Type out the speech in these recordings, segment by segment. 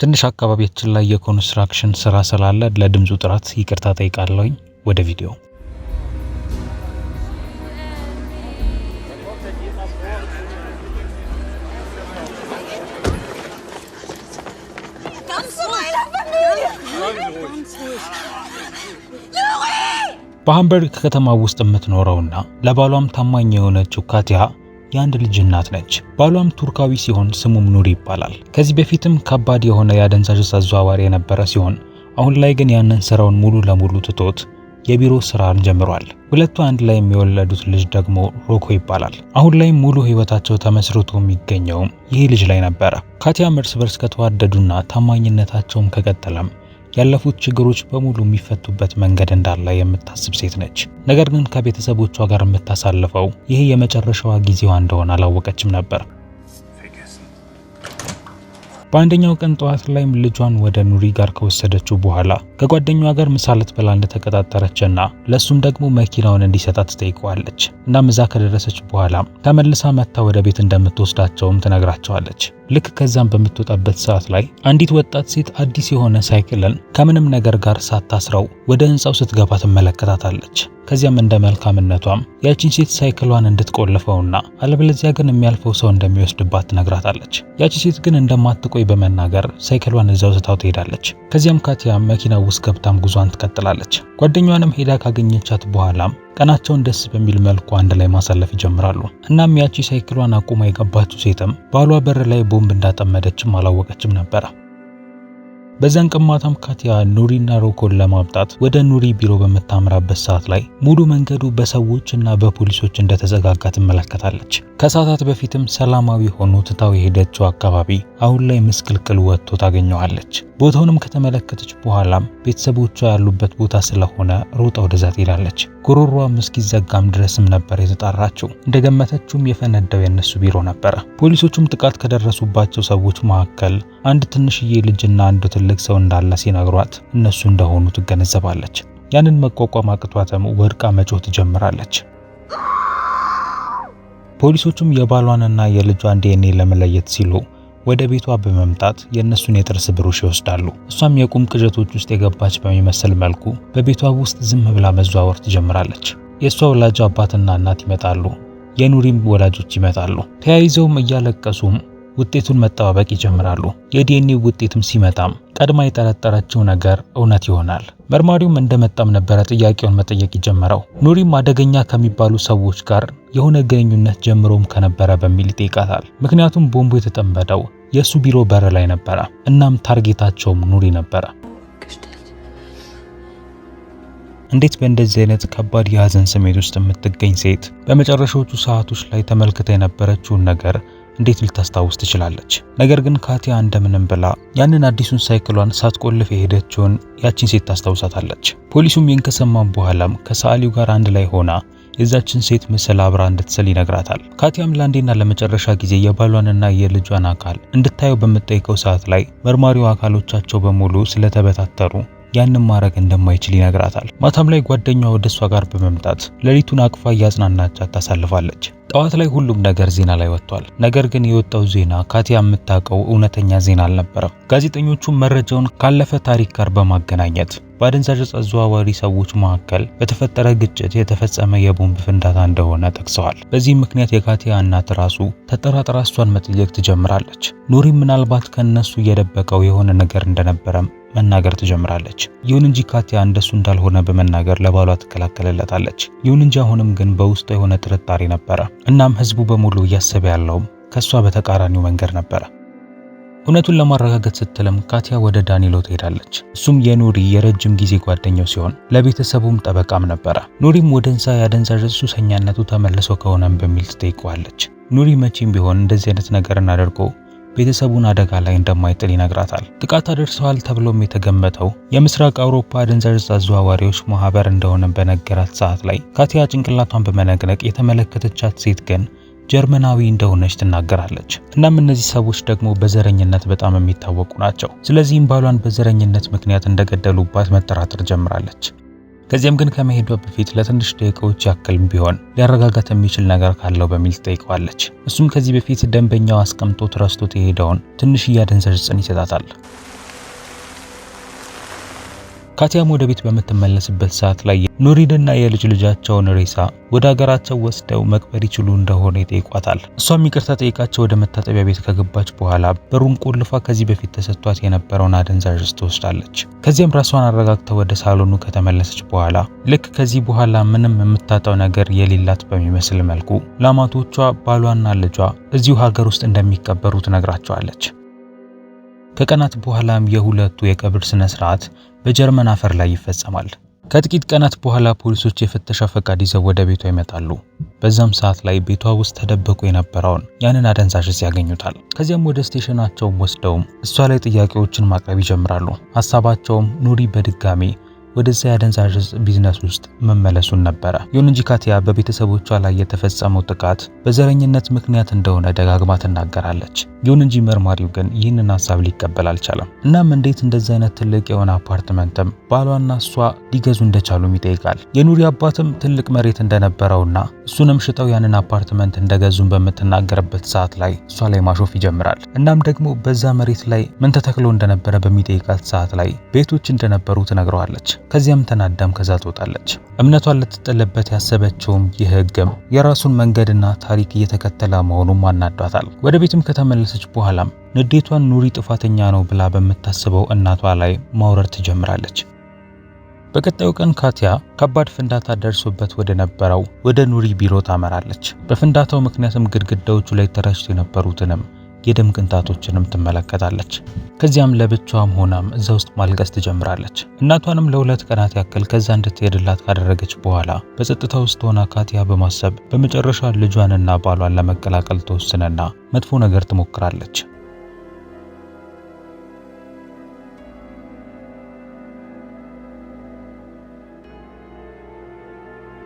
ትንሽ አካባቢያችን ላይ የኮንስትራክሽን ስራ ስላለ ለድምፁ ጥራት ይቅርታ ጠይቃለሁ። ወደ ቪዲዮ በሃምበርግ ከተማ ውስጥ የምትኖረውና ለባሏም ታማኝ የሆነችው ካቲያ የአንድ ልጅ እናት ነች። ባሏም ቱርካዊ ሲሆን ስሙም ኑሪ ይባላል። ከዚህ በፊትም ከባድ የሆነ የአደንዛዥ አዘዋዋሪ የነበረ ሲሆን አሁን ላይ ግን ያንን ስራውን ሙሉ ለሙሉ ትቶት የቢሮ ስራን ጀምሯል። ሁለቱ አንድ ላይ የሚወለዱት ልጅ ደግሞ ሮኮ ይባላል። አሁን ላይ ሙሉ ህይወታቸው ተመስርቶ የሚገኘውም ይህ ልጅ ላይ ነበረ። ካቲያም እርስ በርስ ከተዋደዱና ታማኝነታቸውም ከቀጠለም ያለፉት ችግሮች በሙሉ የሚፈቱበት መንገድ እንዳለ የምታስብ ሴት ነች። ነገር ግን ከቤተሰቦቿ ጋር የምታሳልፈው ይሄ የመጨረሻዋ ጊዜዋ እንደሆነ አላወቀችም ነበር። በአንደኛው ቀን ጠዋት ላይም ልጇን ወደ ኑሪ ጋር ከወሰደችው በኋላ ከጓደኛዋ ጋር ምሳ ልትበላ እንደተቀጣጠረችና ለሱም ደግሞ መኪናውን እንዲሰጣት ትጠይቀዋለች። እናም እዛ ከደረሰች በኋላ ተመልሳ መጥታ ወደ ቤት እንደምትወስዳቸውም ትነግራቸዋለች። ልክ ከዛም በምትወጣበት ሰዓት ላይ አንዲት ወጣት ሴት አዲስ የሆነ ሳይክልን ከምንም ነገር ጋር ሳታስረው ወደ ህንጻው ስትገባ ትመለከታታለች። ከዚያም እንደ መልካምነቷም ያቺን ሴት ሳይክሏን እንድትቆልፈውና አለበለዚያ ግን የሚያልፈው ሰው እንደሚወስድባት ትነግራታለች። ያቺ ሴት ግን እንደማትቆይ በመናገር ሳይክሏን እዛው ትታው ትሄዳለች። ከዚያም ካቲያ መኪናው ውስጥ ገብታም ጉዟን ትቀጥላለች። ጓደኛዋንም ሄዳ ካገኘቻት በኋላም ቀናቸውን ደስ በሚል መልኩ አንድ ላይ ማሳለፍ ይጀምራሉ። እናም ያቺ ሳይክሏን አቁማ የገባችው ሴትም ባሏ በር ላይ ቦምብ እንዳጠመደችም አላወቀችም ነበር። በዛን ቀን ማታም ካቲያ ኑሪና ሮኮን ለማምጣት ወደ ኑሪ ቢሮ በመታምራበት ሰዓት ላይ ሙሉ መንገዱ በሰዎችና በፖሊሶች እንደተዘጋጋ ትመለከታለች። ከሰዓታት በፊትም ሰላማዊ ሆኖ ትታው የሄደችው አካባቢ አሁን ላይ ምስቅልቅል ወጥቶ ታገኘዋለች። ቦታውንም ከተመለከተች በኋላም ቤተሰቦቿ ያሉበት ቦታ ስለሆነ ሮጣ ወደዛ ትሄዳለች። ጉሮሮዋም እስኪዘጋም ድረስም ነበር የተጣራችው። እንደገመተችውም የፈነዳው የነሱ ቢሮ ነበረ። ፖሊሶቹም ጥቃት ከደረሱባቸው ሰዎች መካከል አንድ ትንሽዬ ልጅና አንድ ትልቅ ሰው እንዳለ ሲነግሯት እነሱ እንደሆኑ ትገነዘባለች። ያንን መቋቋም አቅቷትም ወድቃ መጮህ ትጀምራለች። ፖሊሶቹም የባሏንና የልጇን ዲኤንኤ ለመለየት ሲሉ ወደ ቤቷ በመምጣት የእነሱን የጥርስ ብሩሽ ይወስዳሉ። እሷም የቁም ቅዠቶች ውስጥ የገባች በሚመስል መልኩ በቤቷ ውስጥ ዝም ብላ መዘዋወር ትጀምራለች። የእሷ ወላጅ አባትና እናት ይመጣሉ። የኑሪም ወላጆች ይመጣሉ። ተያይዘውም እያለቀሱም ውጤቱን መጠባበቅ ይጀምራሉ። የዲኤንኤ ውጤትም ሲመጣም ቀድማ የጠረጠረችው ነገር እውነት ይሆናል። መርማሪውም እንደመጣም ነበረ ጥያቄውን መጠየቅ ይጀምራል። ኑሪም አደገኛ ከሚባሉ ሰዎች ጋር የሆነ ግንኙነት ጀምሮም ከነበረ በሚል ይጠይቃታል። ምክንያቱም ቦምቡ የተጠመደው የሱ ቢሮ በር ላይ ነበረ። እናም ታርጌታቸውም ኑሪ ነበረ። እንዴት በእንደዚህ አይነት ከባድ የሀዘን ስሜት ውስጥ የምትገኝ ሴት በመጨረሻዎቹ ሰዓቶች ላይ ተመልክታ የነበረችውን ነገር እንዴት ልታስታውስ ትችላለች? ነገር ግን ካቲያ እንደምንም ብላ ያንን አዲሱን ሳይክሏን ሳትቆልፍ የሄደችውን ያቺን ሴት ታስታውሳታለች። ፖሊሱም ይህን ከሰማም በኋላም ከሰዓሊው ጋር አንድ ላይ ሆና የዛችን ሴት ምስል አብራ እንድትስል ይነግራታል። ካቲያም ለአንዴና ለመጨረሻ ጊዜ የባሏንና የልጇን አካል እንድታየው በምትጠይቀው ሰዓት ላይ መርማሪው አካሎቻቸው በሙሉ ስለተበታተሩ ያንን ማድረግ እንደማይችል ይነግራታል። ማታም ላይ ጓደኛዋ ወደሷ ጋር በመምጣት ሌሊቱን አቅፋ እያጽናናቻት ታሳልፋለች። ጠዋት ላይ ሁሉም ነገር ዜና ላይ ወጥቷል። ነገር ግን የወጣው ዜና ካቲያ የምታውቀው እውነተኛ ዜና አልነበረም። ጋዜጠኞቹ መረጃውን ካለፈ ታሪክ ጋር በማገናኘት በአደንዛዥ አዘዋዋሪ ሰዎች መካከል በተፈጠረ ግጭት የተፈጸመ የቦምብ ፍንዳታ እንደሆነ ጠቅሰዋል። በዚህ ምክንያት የካቲያ እናት ራሱ ተጠራጥራ እሷን መጠየቅ ትጀምራለች። ኑሪ ምናልባት ከነሱ እየደበቀው የሆነ ነገር እንደነበረም መናገር ትጀምራለች። ይሁን እንጂ ካቲያ እንደሱ እንዳልሆነ በመናገር ለባሏ ትከላከለለታለች። ይሁን እንጂ አሁንም ግን በውስጧ የሆነ ጥርጣሬ ነበረ። እናም ህዝቡ በሙሉ እያሰበ ያለውም ከሷ በተቃራኒው መንገድ ነበረ። እውነቱን ለማረጋገጥ ስትልም ካቲያ ወደ ዳኒሎ ትሄዳለች። እሱም የኑሪ የረጅም ጊዜ ጓደኛው ሲሆን ለቤተሰቡም ጠበቃም ነበረ። ኑሪም ወደ የአደንዛዥ ሱሰኛነቱ ተመልሶ ከሆነም በሚል ትጠይቀዋለች። ኑሪ መቼም ቢሆን እንደዚህ አይነት ነገርን አድርጎ ቤተሰቡን አደጋ ላይ እንደማይጥል ይነግራታል። ጥቃት አደርሰዋል ተብሎም የተገመተው የምስራቅ አውሮፓ አደንዛዥ አዘዋዋሪዎች ማህበር እንደሆነ በነገራት ሰዓት ላይ ካቲያ ጭንቅላቷን በመነቅነቅ የተመለከተቻት ሴት ግን ጀርመናዊ እንደሆነች ትናገራለች። እናም እነዚህ ሰዎች ደግሞ በዘረኝነት በጣም የሚታወቁ ናቸው። ስለዚህም ባሏን በዘረኝነት ምክንያት እንደገደሉባት መጠራጠር ጀምራለች። ከዚያም ግን ከመሄዷ በፊት ለትንሽ ደቂቃዎች ያክልም ቢሆን ሊያረጋጋት የሚችል ነገር ካለው በሚል ትጠይቀዋለች። እሱም ከዚህ በፊት ደንበኛው አስቀምጦት ረስቶት የሄደውን ትንሽ የአደንዛዥ ዕፅን ይሰጣታል። ካቲያም ወደ ቤት በምትመለስበት ሰዓት ላይ ኑሪንና የልጅ ልጃቸውን ሬሳ ወደ ሀገራቸው ወስደው መቅበር ይችሉ እንደሆነ ይጠይቋታል። እሷም ይቅርታ ጠይቃቸው ወደ መታጠቢያ ቤት ከገባች በኋላ በሩን ቆልፋ ከዚህ በፊት ተሰጥቷት የነበረውን አደንዛዥ ዕፅ ትወስዳለች። ከዚያም ራሷን አረጋግታ ወደ ሳሎኑ ከተመለሰች በኋላ ልክ ከዚህ በኋላ ምንም የምታጣው ነገር የሌላት በሚመስል መልኩ ለአማቶቿ ባሏና ልጇ እዚሁ ሀገር ውስጥ እንደሚቀበሩ ትነግራቸዋለች። ከቀናት በኋላም የሁለቱ የቀብር ስነ ስርዓት በጀርመን አፈር ላይ ይፈጸማል። ከጥቂት ቀናት በኋላ ፖሊሶች የፍተሻ ፈቃድ ይዘው ወደ ቤቷ ይመጣሉ። በዛም ሰዓት ላይ ቤቷ ውስጥ ተደብቆ የነበረውን ያንን አደንዛዥ ዕፅ ያገኙታል። ከዚያም ወደ ስቴሽናቸው ወስደውም እሷ ላይ ጥያቄዎችን ማቅረብ ይጀምራሉ። ሐሳባቸውም ኑሪ በድጋሚ ወደዛ የአደንዛዥ ዕፅ ቢዝነስ ውስጥ መመለሱን ነበረ። ይሁን እንጂ ካቲያ በቤተሰቦቿ ላይ የተፈጸመው ጥቃት በዘረኝነት ምክንያት እንደሆነ ደጋግማ ትናገራለች። ይሁን እንጂ መርማሪው ግን ይህንን ሐሳብ ሊቀበል አልቻለም። እናም እንዴት እንደዚህ አይነት ትልቅ የሆነ አፓርትመንትም ባሏና እሷ ሊገዙ እንደቻሉም ይጠይቃል። የኑሪ አባትም ትልቅ መሬት እንደነበረውና እሱንም ሽጠው ያንን አፓርትመንት እንደገዙም በምትናገርበት ሰዓት ላይ እሷ ላይ ማሾፍ ይጀምራል። እናም ደግሞ በዛ መሬት ላይ ምን ተተክሎ እንደነበረ በሚጠይቃት ሰዓት ላይ ቤቶች እንደነበሩ ትነግረዋለች። ከዚያም ተናዳም ከዛ ትወጣለች። እምነቷን ልትጥልበት ያሰበችውም ይህ ሕግም የራሱን መንገድና ታሪክ እየተከተለ መሆኑን አናዷታል። ወደ ቤትም ከተመለሰች በኋላም ንዴቷን ኑሪ ጥፋተኛ ነው ብላ በምታስበው እናቷ ላይ ማውረድ ትጀምራለች። በቀጣዩ ቀን ካቲያ ከባድ ፍንዳታ ደርሶበት ወደ ነበረው ወደ ኑሪ ቢሮ ታመራለች። በፍንዳታው ምክንያትም ግድግዳዎቹ ላይ ተረጭተው የነበሩትንም የደም ቅንጣቶችንም ትመለከታለች። ከዚያም ለብቻዋም ሆናም እዛ ውስጥ ማልቀስ ትጀምራለች። እናቷንም ለ2 ቀናት ያክል ከዛ እንድትሄድላት ካደረገች በኋላ በጸጥታ ውስጥ ሆና ካቲያ በማሰብ በመጨረሻ ልጇንና ባሏን ለመቀላቀል ተወስነና መጥፎ ነገር ትሞክራለች።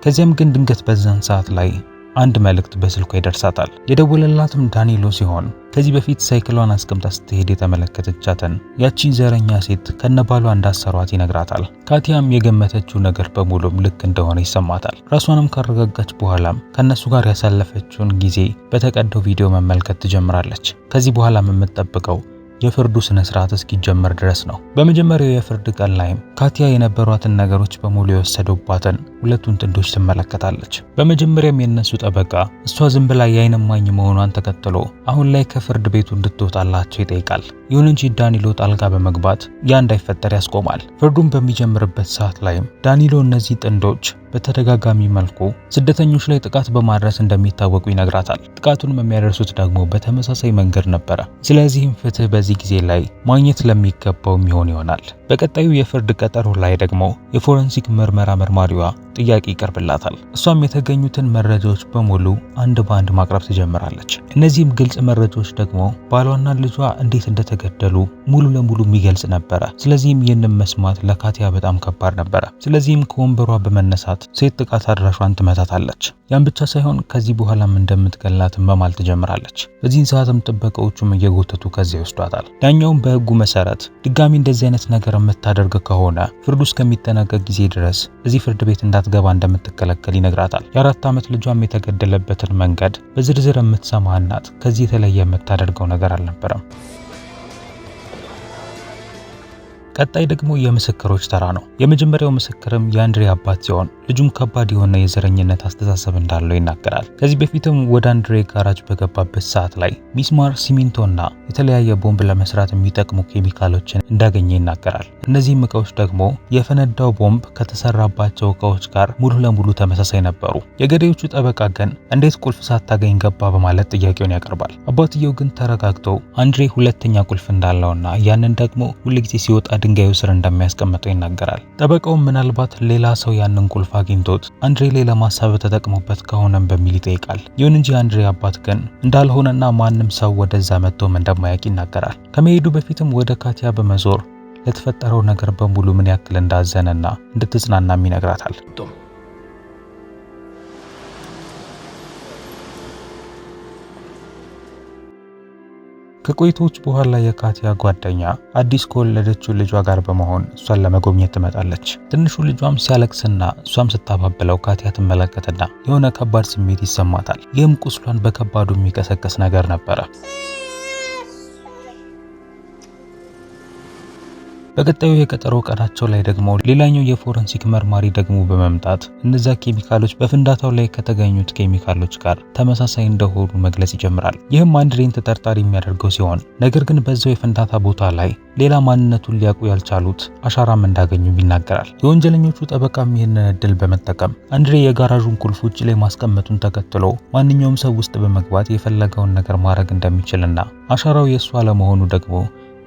ከዚያም ግን ድንገት በዛን ሰዓት ላይ አንድ መልእክት በስልኳ ይደርሳታል። የደወለላትም ዳኒሎ ሲሆን ከዚህ በፊት ሳይክሏን አስቀምጣ ስትሄድ የተመለከተቻትን ያቺ ዘረኛ ሴት ከነባሏ እንዳሰሯት ይነግራታል። ካቲያም የገመተችው ነገር በሙሉም ልክ እንደሆነ ይሰማታል። ራሷንም ካረጋጋች በኋላም ከነሱ ጋር ያሳለፈችውን ጊዜ በተቀደው ቪዲዮ መመልከት ትጀምራለች። ከዚህ በኋላም የምትጠብቀው የፍርዱ ስነ ስርዓት እስኪጀመር ድረስ ነው። በመጀመሪያው የፍርድ ቀን ላይም ካቲያ የነበሯትን ነገሮች በሙሉ የወሰዱባትን ሁለቱን ጥንዶች ትመለከታለች። በመጀመሪያም የነሱ ጠበቃ እሷ ዝም ብላ የዓይን እማኝ መሆኗን ተከትሎ አሁን ላይ ከፍርድ ቤቱ እንድትወጣላቸው ይጠይቃል። ይሁን እንጂ ዳኒሎ ጣልቃ በመግባት ያ እንዳይፈጠር ያስቆማል። ፍርዱን በሚጀምርበት ሰዓት ላይም ዳኒሎ እነዚህ ጥንዶች በተደጋጋሚ መልኩ ስደተኞች ላይ ጥቃት በማድረስ እንደሚታወቁ ይነግራታል። ጥቃቱን የሚያደርሱት ደግሞ በተመሳሳይ መንገድ ነበረ። ስለዚህም ፍትህ በዚህ ጊዜ ላይ ማግኘት ለሚገባው የሚሆን ይሆናል። በቀጣዩ የፍርድ ቀጠሮ ላይ ደግሞ የፎረንሲክ ምርመራ መርማሪዋ ጥያቄ ይቀርብላታል። እሷም የተገኙትን መረጃዎች በሙሉ አንድ በአንድ ማቅረብ ትጀምራለች። እነዚህም ግልጽ መረጃዎች ደግሞ ባሏና ልጇ እንዴት እንደተገደሉ ሙሉ ለሙሉ የሚገልጽ ነበረ። ስለዚህም ይህንን መስማት ለካቲያ በጣም ከባድ ነበረ። ስለዚህም ከወንበሯ በመነሳት ሴት ጥቃት አድራሿን ትመታታለች። ያን ብቻ ሳይሆን ከዚህ በኋላም እንደምትገላትም መማል ትጀምራለች። በዚህን ሰዓትም ጥበቃዎቹም እየጎተቱ ከዚያ ይወስዷታል። ዳኛውም በሕጉ መሰረት ድጋሚ እንደዚህ አይነት ነገር የምታደርግ ከሆነ ፍርዱ እስከሚጠናቀቅ ጊዜ ድረስ እዚህ ፍርድ ቤት እንዳትገባ እንደምትከለከል ይነግራታል። የ4 ዓመት ልጇም የተገደለበትን መንገድ በዝርዝር የምትሰማ እናት ከዚህ የተለየ የምታደርገው ነገር አልነበረም። ቀጣይ ደግሞ የምስክሮች ተራ ነው። የመጀመሪያው ምስክርም የአንድሬ አባት ሲሆን ልጁም ከባድ የሆነ የዘረኝነት አስተሳሰብ እንዳለው ይናገራል። ከዚህ በፊትም ወደ አንድሬ ጋራጅ በገባበት ሰዓት ላይ ሚስማር፣ ሲሚንቶና የተለያየ ቦምብ ለመስራት የሚጠቅሙ ኬሚካሎችን እንዳገኘ ይናገራል። እነዚህም እቃዎች ደግሞ የፈነዳው ቦምብ ከተሰራባቸው እቃዎች ጋር ሙሉ ለሙሉ ተመሳሳይ ነበሩ። የገዳዮቹ ጠበቃ ግን እንዴት ቁልፍ ሳታገኝ ገባ በማለት ጥያቄውን ያቀርባል። አባትየው ግን ተረጋግቶ አንድሬ ሁለተኛ ቁልፍ እንዳለውና ያንን ደግሞ ሁልጊዜ ሲወጣ ድንጋዩ ስር እንደሚያስቀምጠው ይናገራል። ጠበቃውም ምናልባት ሌላ ሰው ያንን ቁልፍ አግኝቶት አንድሬ ላይ ለማሳብ ተጠቅሞበት ከሆነም በሚል ይጠይቃል። ይሁን እንጂ አንድሬ አባት ግን እንዳልሆነና ማንም ሰው ወደዛ መጥቶም እንደማያውቅ ይናገራል። ከመሄዱ በፊትም ወደ ካቲያ በመዞር ለተፈጠረው ነገር በሙሉ ምን ያክል እንዳዘነና እንድትጽናናም ይነግራታል። ከቆይቶች በኋላ የካቲያ ጓደኛ አዲስ ከወለደችው ልጇ ጋር በመሆን እሷን ለመጎብኘት ትመጣለች። ትንሹ ልጇም ሲያለቅስና እሷም ስታባብለው ካቲያ ትመለከትና የሆነ ከባድ ስሜት ይሰማታል። ይህም ቁስሏን በከባዱ የሚቀሰቅስ ነገር ነበረ። በቀጣዩ የቀጠሮ ቀናቸው ላይ ደግሞ ሌላኛው የፎረንሲክ መርማሪ ደግሞ በመምጣት እነዛ ኬሚካሎች በፍንዳታው ላይ ከተገኙት ኬሚካሎች ጋር ተመሳሳይ እንደሆኑ መግለጽ ይጀምራል። ይህም አንድሬን ተጠርጣሪ የሚያደርገው ሲሆን ነገር ግን በዛው የፍንዳታ ቦታ ላይ ሌላ ማንነቱን ሊያውቁ ያልቻሉት አሻራም እንዳገኙም ይናገራል። የወንጀለኞቹ ጠበቃም ይህንን እድል በመጠቀም አንድሬ የጋራዡን ቁልፍ ውጭ ላይ ማስቀመጡን ተከትሎ ማንኛውም ሰው ውስጥ በመግባት የፈለገውን ነገር ማድረግ እንደሚችልና አሻራው የእሱ አለመሆኑ ደግሞ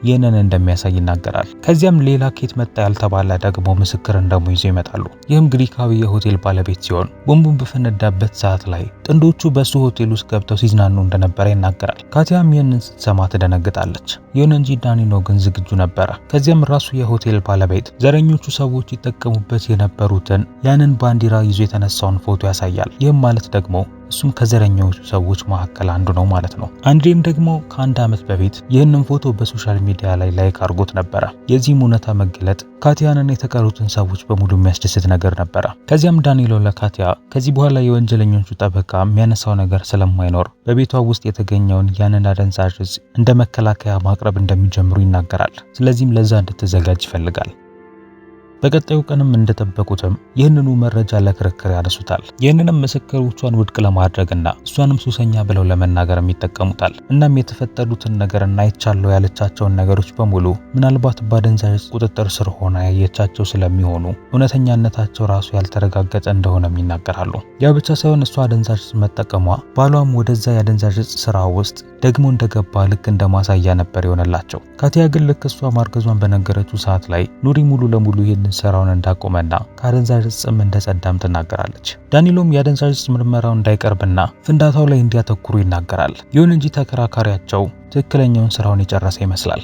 ይህንን እንደሚያሳይ ይናገራል። ከዚያም ሌላ ኬት መጣ ያልተባለ ደግሞ ምስክር ደግሞ ይዘው ይመጣሉ። ይህም ግሪካዊ የሆቴል ባለቤት ሲሆን ቦምቡን በፈነዳበት ሰዓት ላይ ጥንዶቹ በሱ ሆቴል ውስጥ ገብተው ሲዝናኑ እንደነበረ ይናገራል። ካቲያም ይህንን ስትሰማ ትደነግጣለች። ይሁን እንጂ ዳኒሎ ግን ዝግጁ ነበረ። ከዚያም ራሱ የሆቴል ባለቤት ዘረኞቹ ሰዎች ይጠቀሙበት የነበሩትን ያንን ባንዲራ ይዞ የተነሳውን ፎቶ ያሳያል። ይህም ማለት ደግሞ እሱም ከዘረኛዎቹ ሰዎች መካከል አንዱ ነው ማለት ነው። አንድሬም ደግሞ ከአንድ ዓመት በፊት ይህንን ፎቶ በሶሻል ሚዲያ ላይ ላይክ አድርጎት ነበረ። የዚህም እውነታ መገለጥ ካቲያንና የተቀሩትን ሰዎች በሙሉ የሚያስደስት ነገር ነበረ። ከዚያም ዳኒሎ ለካቲያ ከዚህ በኋላ የወንጀለኞቹ ጠበቃ የሚያነሳው ነገር ስለማይኖር በቤቷ ውስጥ የተገኘውን ያንን አደንዛዥ ዕፅ እንደ መከላከያ ማቅረብ እንደሚጀምሩ ይናገራል። ስለዚህም ለዛ እንድትዘጋጅ ይፈልጋል። በቀጣዩ ቀንም እንደተጠበቁትም ይህንኑ መረጃ ለክርክር ያነሱታል። ይህንንም ምስክሮቿን ውድቅ ለማድረግና እሷንም ሱሰኛ ብለው ለመናገርም ይጠቀሙታል። እናም የተፈጠሩትን ነገርና አይቻለው ያለቻቸውን ነገሮች በሙሉ ምናልባት በአደንዛዥ ዕፅ ቁጥጥር ስር ሆና ያየቻቸው ስለሚሆኑ እውነተኛነታቸው ራሱ ያልተረጋገጠ እንደሆነም ይናገራሉ። ያ ብቻ ሳይሆን እሷ አደንዛዥ ዕፅ መጠቀሟ ባሏም ወደዛ የአደንዛዥ ዕፅ ስራ ውስጥ ደግሞ እንደገባ ልክ እንደማሳያ ነበር የሆነላቸው። ካቲያ ግን ልክ እሷ ማርገዟን በነገረችው ሰዓት ላይ ኑሪ ሙሉ ለሙሉ ይህንን ስራውን እንዳቆመና ከአደንዛዥ ዕፅም እንደጸዳም ትናገራለች። ዳኒሎም የአደንዛዥ ዕፅ ምርመራው እንዳይቀርብና ፍንዳታው ላይ እንዲያተኩሩ ይናገራል። ይሁን እንጂ ተከራካሪያቸው ትክክለኛውን ስራውን የጨረሰ ይመስላል።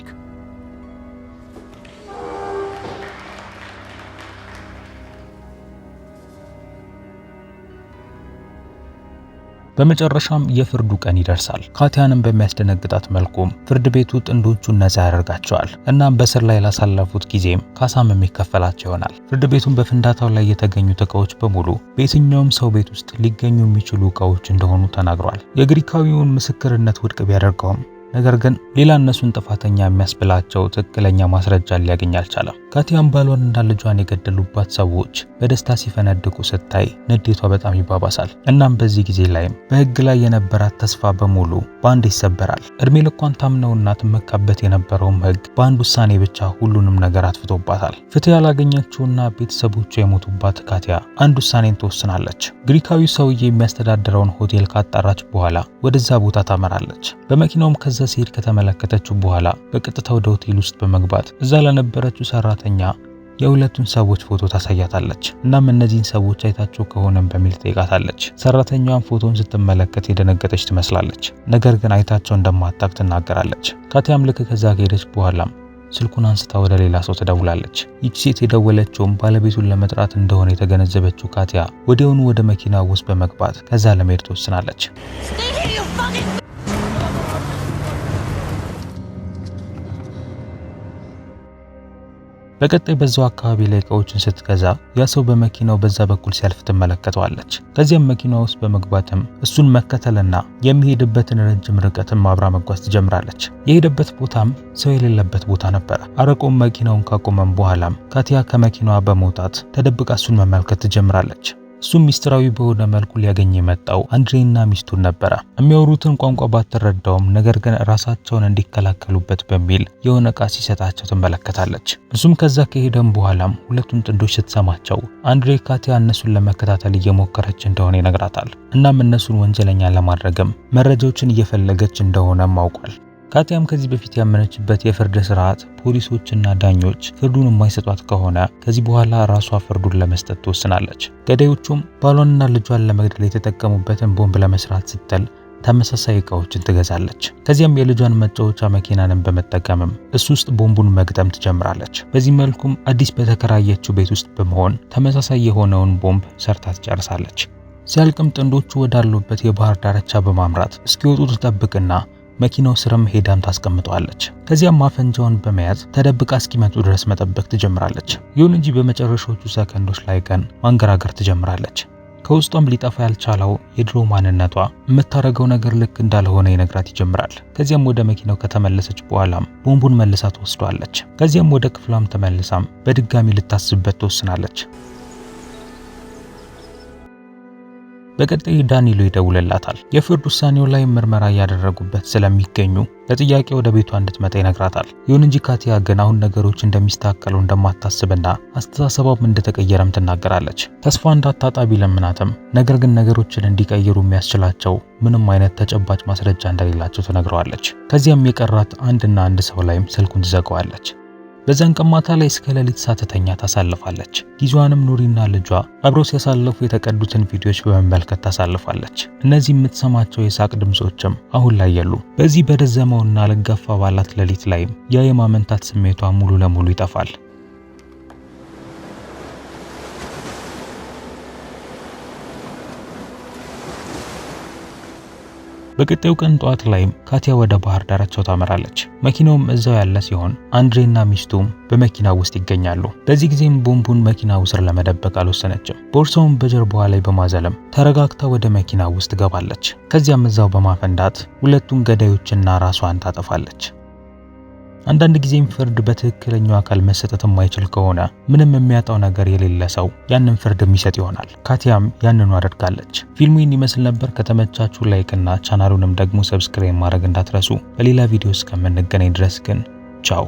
በመጨረሻም የፍርዱ ቀን ይደርሳል። ካቲያንም በሚያስደነግጣት መልኩም ፍርድ ቤቱ ጥንዶቹን ነፃ ያደርጋቸዋል። እናም በስር ላይ ላሳለፉት ጊዜም ካሳም የሚከፈላቸው ይሆናል። ፍርድ ቤቱም በፍንዳታው ላይ የተገኙት እቃዎች በሙሉ በየትኛውም ሰው ቤት ውስጥ ሊገኙ የሚችሉ እቃዎች እንደሆኑ ተናግሯል። የግሪካዊውን ምስክርነት ውድቅ ቢያደርገውም ነገር ግን ሌላ እነሱን ጥፋተኛ የሚያስብላቸው ትክክለኛ ማስረጃ ሊያገኝ አልቻለም። ካቲያም ባሏንና ልጇን የገደሉባት ሰዎች በደስታ ሲፈነድቁ ስታይ ንዴቷ በጣም ይባባሳል። እናም በዚህ ጊዜ ላይም በሕግ ላይ የነበራት ተስፋ በሙሉ በአንድ ይሰበራል። እድሜ ልኳን ታምነውና ትመካበት የነበረውም ሕግ በአንድ ውሳኔ ብቻ ሁሉንም ነገር አጥፍቶባታል። ፍትህ ያላገኘችውና ቤተሰቦቿ የሞቱባት ካቲያ አንድ ውሳኔን ትወስናለች። ግሪካዊ ሰውዬ የሚያስተዳድረውን ሆቴል ካጣራች በኋላ ወደዛ ቦታ ታመራለች። በመኪናውም ከዛ ሲሄድ ከተመለከተችው በኋላ በቀጥታ ወደ ሆቴል ውስጥ በመግባት እዛ ለነበረችው ሰራተኛ የሁለቱን ሰዎች ፎቶ ታሳያታለች። እናም እነዚህን ሰዎች አይታቸው ከሆነም በሚል ጠይቃታለች። ሰራተኛዋን ፎቶን ስትመለከት የደነገጠች ትመስላለች። ነገር ግን አይታቸው እንደማታውቅ ትናገራለች። ካቲያም ልክ ከዛ ከሄደች በኋላም ስልኩን አንስታ ወደ ሌላ ሰው ትደውላለች። ይቺ ሴት የደወለችውም ባለቤቱን ለመጥራት እንደሆነ የተገነዘበችው ካቲያ ወዲያውኑ ወደ መኪና ውስጥ በመግባት ከዛ ለመሄድ ትወስናለች። በቀጣይ በዛው አካባቢ ላይ እቃዎችን ስትገዛ ያ ሰው በመኪናው በዛ በኩል ሲያልፍ ትመለከተዋለች። ከዚያም መኪናው ውስጥ በመግባትም እሱን መከተልና የሚሄድበትን ረጅም ርቀትን አብራ መጓዝ ትጀምራለች። የሄደበት ቦታም ሰው የሌለበት ቦታ ነበረ። አረቆም መኪናውን ካቆመም በኋላም ካቲያ ከመኪናዋ በመውጣት ተደብቃ እሱን መመልከት ትጀምራለች። እሱም ሚስጥራዊ በሆነ መልኩ ሊያገኝ የመጣው አንድሬና ሚስቱን ነበረ። የሚያወሩትን ቋንቋ ባትረዳውም ነገር ግን ራሳቸውን እንዲከላከሉበት በሚል የሆነ ዕቃ ሲሰጣቸው ትመለከታለች። እሱም ከዛ ከሄደም በኋላም ሁለቱን ጥንዶች ስትሰማቸው አንድሬ ካቲያ እነሱን ለመከታተል እየሞከረች እንደሆነ ይነግራታል። እናም እነሱን ወንጀለኛ ለማድረግም መረጃዎችን እየፈለገች እንደሆነም አውቋል። ካቲያም ከዚህ በፊት ያመነችበት የፍርድ ስርዓት ፖሊሶችና ዳኞች ፍርዱን የማይሰጧት ከሆነ ከዚህ በኋላ ራሷ ፍርዱን ለመስጠት ትወስናለች። ገዳዮቹም ባሏንና ልጇን ለመግደል የተጠቀሙበትን ቦምብ ለመስራት ስትል ተመሳሳይ እቃዎችን ትገዛለች። ከዚያም የልጇን መጫወቻ መኪናንን በመጠቀምም እሱ ውስጥ ቦምቡን መግጠም ትጀምራለች። በዚህ መልኩም አዲስ በተከራየችው ቤት ውስጥ በመሆን ተመሳሳይ የሆነውን ቦምብ ሰርታ ትጨርሳለች። ሲያልቅም ጥንዶቹ ወዳሉበት የባህር ዳርቻ በማምራት እስኪወጡ ትጠብቅና መኪናው ስርም ሄዳም ታስቀምጠዋለች። ከዚያም ማፈንጃውን በመያዝ ተደብቃ እስኪመጡ ድረስ መጠበቅ ትጀምራለች። ይሁን እንጂ በመጨረሻዎቹ ሰከንዶች ላይ ግን ማንገራገር ትጀምራለች። ከውስጧም ሊጠፋ ያልቻለው የድሮ ማንነቷ የምታረገው ነገር ልክ እንዳልሆነ ይነግራት ይጀምራል። ከዚያም ወደ መኪናው ከተመለሰች በኋላም ቦምቡን መልሳ ትወስዷለች። ከዚያም ወደ ክፍሏም ተመልሳም በድጋሚ ልታስብበት ትወስናለች። በቀጣይ ዳኒሎ ይደውልላታል። የፍርድ ውሳኔው ላይ ምርመራ እያደረጉበት ስለሚገኙ ለጥያቄ ወደ ቤቷ እንድትመጣ ይነግራታል። ይሁን እንጂ ካቲያ ግን አሁን ነገሮች እንደሚስተካከሉ እንደማታስብና አስተሳሰቧም እንደተቀየረም ትናገራለች። ተስፋ እንዳታጣ ቢለምናትም ነገር ግን ነገሮችን እንዲቀይሩ የሚያስችላቸው ምንም አይነት ተጨባጭ ማስረጃ እንደሌላቸው ትነግረዋለች። ከዚያም የቀራት አንድ ሰው ላይም ስልኩን ትዘጋዋለች። በዛን ቀን ማታ ላይ እስከ ሌሊት ሳትተኛ ታሳልፋለች። ጊዜዋንም ኑሪና ልጇ አብረው ሲያሳልፉ የተቀዱትን ቪዲዮዎች በመመልከት ታሳልፋለች። እነዚህ የምትሰማቸው የሳቅ ድምጾችም አሁን ላይ የሉም። በዚህ በረዘመውና ለጋፋ ባላት ሌሊት ላይም ያ የማመንታት ስሜቷ ሙሉ ለሙሉ ይጠፋል። በቀጣዩ ቀን ጧት ላይም ካቲያ ወደ ባህር ዳርቻው ታመራለች። መኪናውም እዛው ያለ ሲሆን አንድሬና ሚስቱም በመኪናው ውስጥ ይገኛሉ። በዚህ ጊዜም ቦምቡን መኪናው ስር ለመደበቅ አልወሰነችም። ቦርሳውን በጀርባዋ ላይ በማዘለም ተረጋግታ ወደ መኪናው ውስጥ ገባለች። ከዚያም እዛው በማፈንዳት ሁለቱን ገዳዮችና ራሷን ታጠፋለች። አንዳንድ ጊዜም ፍርድ በትክክለኛው አካል መሰጠት የማይችል ከሆነ ምንም የሚያጣው ነገር የሌለ ሰው ያንን ፍርድ የሚሰጥ ይሆናል። ካቲያም ያንኑ አድርጋለች። ፊልሙ ይህን ይመስል ነበር። ከተመቻችሁ ላይክ እና ቻናሉንም ደግሞ ሰብስክራይብ ማድረግ እንዳትረሱ። በሌላ ቪዲዮ እስከምንገናኝ ድረስ ግን ቻው።